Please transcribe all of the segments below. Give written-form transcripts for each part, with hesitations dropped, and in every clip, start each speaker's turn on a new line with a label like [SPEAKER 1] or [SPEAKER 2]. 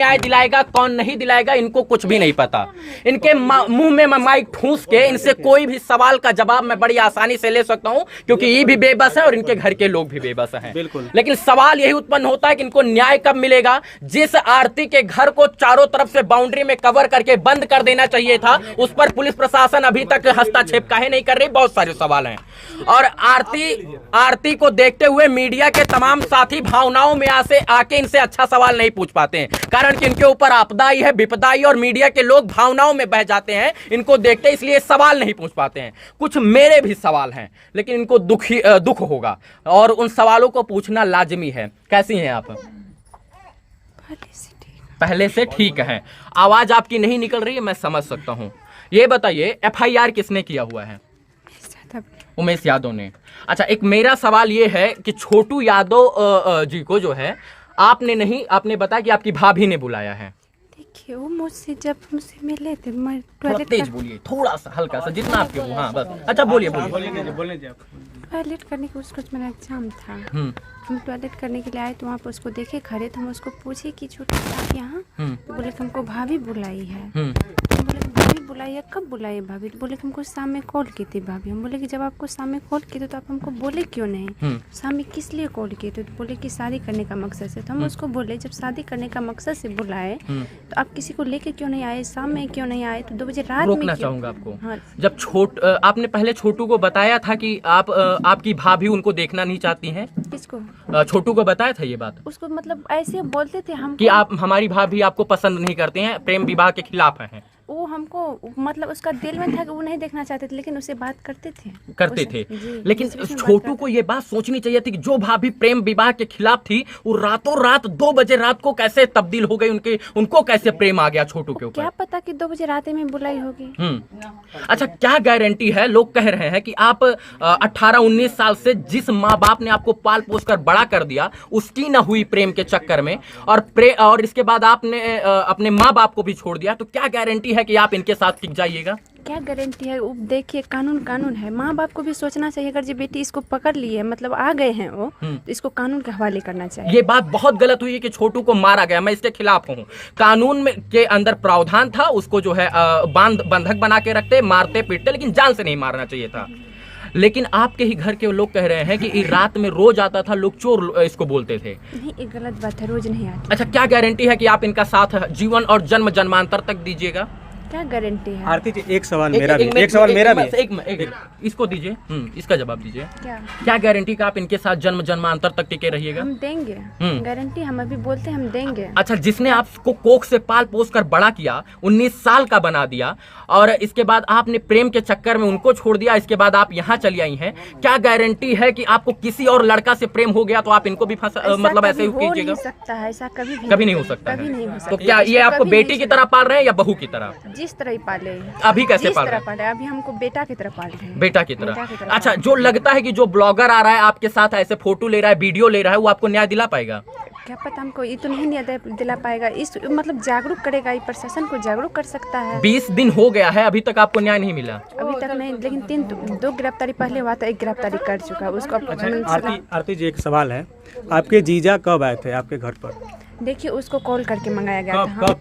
[SPEAKER 1] न्याय दिलाएगा कौन नहीं दिलाएगा इनको कुछ भी नहीं पता। इनके मुंह में मैं माइक ठूंस के इनसे कोई भी सवाल का जवाब मैं बड़ी आसानी से ले सकता हूं, क्योंकि ये भी बेबस है और इनके घर के लोग भी बेबस हैं। बिल्कुल। लेकिन सवाल यही उत्पन्न होता है कि इनको न्याय कब मिलेगा। जिस आरती के घर को चारों तरफ से बाउंड्री में कवर करके बंद कर देना चाहिए था, उस पर पुलिस प्रशासन अभी तक हस्तक्षेप काहे नहीं कर रही, बहुत सारे सवाल हैं। और आरती को देखते हुए मीडिया के तमाम साथी भावनाओं में आके इनसे अच्छा सवाल नहीं पूछ पाते हैं, कारण कि इनके ऊपर आपदाई है, विपदाई, और मीडिया के लोग भावनाओं में बह जाते हैं इनको देखते, इसलिए सवाल नहीं पूछ पाते हैं। कुछ मेरे भी सवाल हैं, लेकिन इनको दुख होगा और उन सवालों को पूछना लाजमी है। कैसी हैं आप? पहले से ठीक है। आवाज आपकी नहीं निकल रही है, मैं समझ सकता हूँ। ये बताइए, FIR किसने किया हुआ है? उमेश यादव ने। अच्छा, एक मेरा सवाल ये है कि छोटू यादव जी को जो है आपने नहीं, आपने बताया कि आपकी भाभी ने बुलाया है।
[SPEAKER 2] देखिए, वो जब मुझसे मिले थे, मैं
[SPEAKER 1] थोड़ा तेज बोलिए, थोड़ा सा हल्का सा, जितना आपके हो। हाँ बस। अच्छा बोलिए।
[SPEAKER 2] टॉयलेट करने का उसको मेरा एग्जाम था। हम टॉयलेट करने के लिए आए तो वहाँ पर उसको देखे खड़े, तो हम उसको पूछे कि छोटे आप यहाँ, तो बोले कि हमको भाभी बुलाई है। तो बोले भाभी बुलाई है, कब बुलाई है भाभी? तो बोले कि हमको शाम में कॉल की थी भाभी। हम बोले कि जब आपको शाम में कॉल किए थे तो आप हमको बोले क्यों नहीं? शाम में किस लिए कॉल किए थे? तो बोले कि शादी करने का मकसद से। तो हम उसको बोले जब शादी करने का मकसद से बुलाए तो आप किसी को लेके क्यों नहीं आए, शाम में क्यों नहीं आए, तो 2 बजे रात में?
[SPEAKER 1] रोकना चाहूंगा आपको। हाँ। जब आपने पहले छोटू को बताया था कि आपकी भाभी उनको देखना नहीं चाहती हैं?
[SPEAKER 2] किसको?
[SPEAKER 1] छोटू को बताया था ये बात?
[SPEAKER 2] उसको मतलब ऐसे बोलते थे हम
[SPEAKER 1] कि आप, हमारी भाभी आपको पसंद नहीं करते हैं, प्रेम विवाह के खिलाफ हैं।
[SPEAKER 2] वो हमको मतलब उसका दिल में था कि वो नहीं देखना चाहते थे, लेकिन उससे बात करते थे।
[SPEAKER 1] लेकिन छोटू को ये बात सोचनी चाहिए थी कि जो भाभी प्रेम विवाह के खिलाफ थी, वो रातों रात 2 बजे रात को कैसे तब्दील हो गई, उनको कैसे प्रेम आ गया छोटू के ऊपर?
[SPEAKER 2] क्या पता कि 2 बजे रात में बुलाई होगी।
[SPEAKER 1] अच्छा, क्या गारंटी है? लोग कह रहे हैं कि आप 18-19 साल से जिस माँ बाप ने आपको पाल पोस कर बड़ा कर दिया, उसकी न हुई प्रेम के चक्कर में, और इसके बाद आपने अपने माँ बाप को भी छोड़ दिया, तो क्या गारंटी है कि आप इनके साथ टिक जाइएगा?
[SPEAKER 2] क्या गारंटी है? वो देखिए, कानून है। माँ बाप को भी सोचना चाहिए, अगर जो बेटी इसको पकड़ ली है, मतलब आ गए हैं वो, तो इसको कानून के हवाले करना चाहिए।
[SPEAKER 1] ये बात बहुत गलत हुई है कि छोटू को मारा गया, मैं इसके खिलाफ हूँ। कानून में के अंदर प्रावधान था, उसको जो है बंधक बना के रखते, मारते पीटते, लेकिन जान से नहीं मारना चाहिए था। लेकिन आपके ही घर के लोग कह रहे हैं कि रात में रोज आता था, लोग चोर इसको बोलते थे।
[SPEAKER 2] नहीं, ये गलत बात है, रोज नहीं आता।
[SPEAKER 1] अच्छा, क्या गारंटी है कि आप इनका साथ जीवन और जन्म जन्मांतर तक दीजिएगा?
[SPEAKER 2] क्या गारंटी है?
[SPEAKER 3] आरती जी, एक सवाल मेरा भी।
[SPEAKER 1] इसको दीजिए, इसका जवाब दीजिए। क्या गारंटी का आप इनके साथ जन्म जन्मांतर तक टिके रहिएगा?
[SPEAKER 2] हम देंगे गारंटी, हम अभी बोलते हैं हम देंगे।
[SPEAKER 1] अच्छा, जिसने आपको कोख से पाल पोस कर बड़ा किया, 19 साल का बना दिया, और इसके बाद आपने प्रेम के चक्कर में उनको छोड़ दिया, इसके बाद आप यहाँ चली आई हैं, क्या गारंटी है कि आपको किसी और लड़का से प्रेम हो गया तो आप इनको भी मतलब ऐसे ही कीजिएगा?
[SPEAKER 2] ऐसा कभी
[SPEAKER 1] नहीं हो सकता है। तो क्या ये आपको बेटी की तरह पाल रहे हैं या बहू की तरह?
[SPEAKER 2] जिस तरह ही पाले।
[SPEAKER 1] अभी कैसे पाल रहे हैं?
[SPEAKER 2] अभी हमको बेटा की तरह पाल रहे हैं।
[SPEAKER 1] बेटा की तरह। अच्छा, जो लगता है कि जो ब्लॉगर आ रहा है आपके साथ ऐसे फोटो ले रहा है, वीडियो ले रहा है, वो आपको न्याय दिला पाएगा?
[SPEAKER 2] क्या पता, हमको ये तो नहीं न्याय दिला पाएगा। इस मतलब जागरूक करेगा, ये प्रशासन को जागरूक कर सकता है।
[SPEAKER 1] 20 दिन हो गया है, अभी तक आपको न्याय नहीं मिला?
[SPEAKER 2] अभी तक नहीं, लेकिन 2 गिरफ्तारी पहले हुआ था, 1 गिरफ्तारी कर चुका है उसको।
[SPEAKER 3] आरती जी, एक सवाल है, आपके जीजा कब आए थे आपके घर पर?
[SPEAKER 2] देखिए, उसको कॉल करके मंगाया गया था।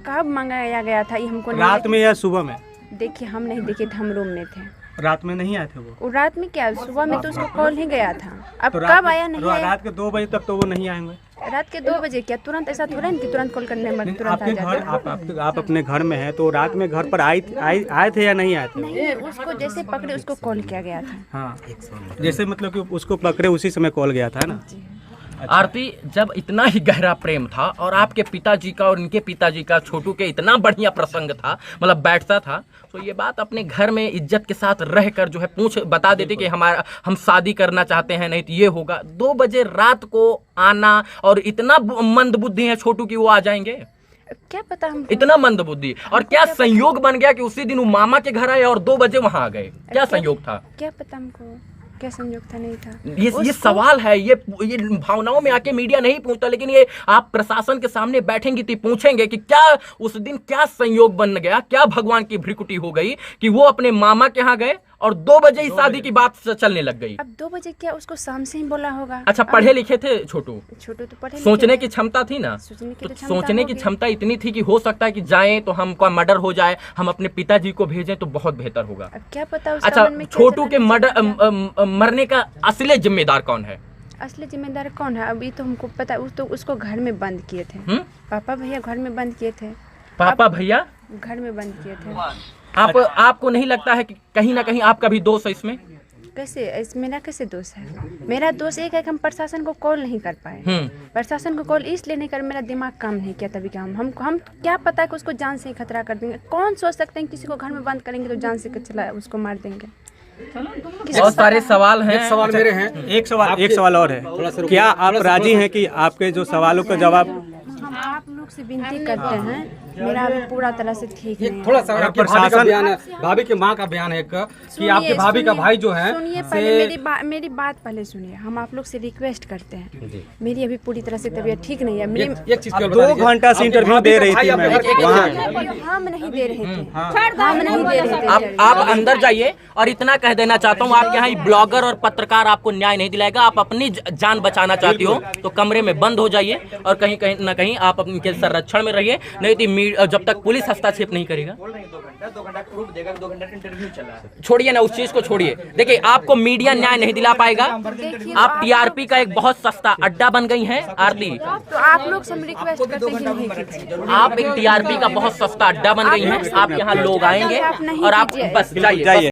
[SPEAKER 2] कब मंगाया गया था ये हमको नहीं,
[SPEAKER 3] रात में या सुबह में?
[SPEAKER 2] देखिए, हम नहीं देखे थे, हम रूम में थे।
[SPEAKER 3] रात में नहीं आए थे वो?
[SPEAKER 2] रात में क्या, सुबह में तो उसको कॉल ही गया था। अब तो कब आया नहीं आया?
[SPEAKER 3] रात के 2 बजे तक तो वो नहीं आएंगे।
[SPEAKER 2] रात के 2 बजे क्या तुरंत? ऐसा थोड़ा नहीं कि तुरंत कॉल करने में तुरंत आ जाता।
[SPEAKER 3] आप अपने घर में हैं, तो रात में घर पर आए थे या नहीं आए थे?
[SPEAKER 2] नहीं, उसको जैसे पकड़े उसको कॉल किया गया था।
[SPEAKER 3] हाँ, जैसे मतलब कि उसको पकड़े उसी समय कॉल गया था ना?
[SPEAKER 1] अच्छा। आरती, जब इतना ही गहरा प्रेम था और आपके पिताजी का और इनके पिताजी का छोटू के इतना बढ़िया प्रसंग था, मतलब बैठता था, तो ये बात अपने घर में इज्जत के साथ रहकर जो है बता देते कि हम शादी करना चाहते हैं, नहीं तो ये होगा। 2 बजे रात को आना, और इतना मंद बुद्धि है छोटू की वो आ जाएंगे?
[SPEAKER 2] क्या पता, हम
[SPEAKER 1] इतना मंद बुद्धि। और क्या संयोग बन गया कि उसी दिन वो मामा के घर आए और 2 बजे वहां आ गए? क्या संयोग था?
[SPEAKER 2] क्या पता हमको, क्या संयोग था, नहीं था।
[SPEAKER 1] ये सवाल है, ये भावनाओं में आके मीडिया नहीं पूछता, लेकिन ये आप प्रशासन के सामने बैठेंगी तो पूछेंगे कि क्या उस दिन क्या संयोग बन गया, क्या भगवान की भ्रिकुटी हो गई कि वो अपने मामा के यहाँ गए और 2 बजे ही शादी की बात चलने लग गई।
[SPEAKER 2] अब 2 बजे क्या, उसको शाम से ही बोला होगा।
[SPEAKER 1] अच्छा, पढ़े लिखे थे छोटू?
[SPEAKER 2] छोटू तो पढ़े
[SPEAKER 1] सोचने की क्षमता थी ना,
[SPEAKER 2] सोचने की
[SPEAKER 1] तो
[SPEAKER 2] तो
[SPEAKER 1] सोचने की क्षमता इतनी थी कि हो सकता है कि जाएं तो हमका मर्डर हो जाए, हम अपने पिताजी को भेजें तो बहुत बेहतर होगा।
[SPEAKER 2] अब क्या पता उसका
[SPEAKER 1] अच्छा,
[SPEAKER 2] मन में क्या
[SPEAKER 1] छोटू
[SPEAKER 2] चला
[SPEAKER 1] के मर्डर मरने का असली जिम्मेदार कौन है?
[SPEAKER 2] असली जिम्मेदार कौन है अभी तो हमको पता है। तो उसको घर में बंद किए थे। पापा भैया घर में बंद किए थे।
[SPEAKER 1] पापा भैया
[SPEAKER 2] घर में बंद किए थे।
[SPEAKER 1] आपको नहीं लगता है कि कहीं ना कहीं आपका भी दोष है इसमें?
[SPEAKER 2] कैसे मेरा कैसे दोष है? मेरा दोष एक है कि हम प्रशासन को कॉल नहीं कर पाए। प्रशासन को कॉल इसलिए नहीं कर, मेरा दिमाग काम नहीं किया तभी क्या हम क्या पता है कि उसको जान से ही खतरा कर देंगे। कौन सोच सकते हैं किसी को घर में बंद करेंगे तो जान से चला उसको मार देंगे।
[SPEAKER 1] बहुत सारे सवाल हैं।
[SPEAKER 3] एक सवाल मेरे हैं, एक सवाल और है। क्या आप राजी हैं कि आपके जो सवालों का जवाब
[SPEAKER 2] हम आप लोग से विनती करते हैं, मेरा अभी पूरा तरह से ठीक नहीं है।
[SPEAKER 4] थोड़ा सा आपके भाभी का बयान है, भाभी की माँ का बयान है कि आपके भाभी का भाई जो है,
[SPEAKER 2] सुनिए पहले मेरी बात पहले सुनिए। हम आप लोग से रिक्वेस्ट करते हैं, मेरी अभी पूरी तरह से तबीयत ठीक नहीं है। मेरी
[SPEAKER 4] एक चीज
[SPEAKER 3] 2 घंटा से इंटरव्यू दे रही थी मैं वहाँ।
[SPEAKER 2] हम नहीं दे रहे थे, हम नहीं दे रहे थे।
[SPEAKER 1] आप अंदर जाइए और इतना कह देना चाहता हूँ, आपके यहाँ ब्लॉगर और पत्रकार आपको न्याय नहीं दिलाएगा। आप अपनी जान बचाना चाहती हो तो कमरे में बंद हो जाइए और कहीं ना कहीं आप अपने संरक्षण में रहिए, नहीं तो जब तक पुलिस हस्तक्षेप नहीं करेगा। 2 घंटा प्रूफ देगा, 2 घंटा इंटरव्यू चला। छोड़िए ना उस चीज को, छोड़िए। देखिए, आपको मीडिया न्याय नहीं दिला पाएगा। आप टीआरपी का एक बहुत सस्ता अड्डा बन गई हैं आरती।
[SPEAKER 2] तो आप लोग से हम रिक्वेस्ट करते हैं कि नहीं कीजिए।
[SPEAKER 1] आप एक टीआरपी का बहुत सस्ता अड्डा बन गई हैं। आप यहाँ लोग आएंगे और आप बस जाइए।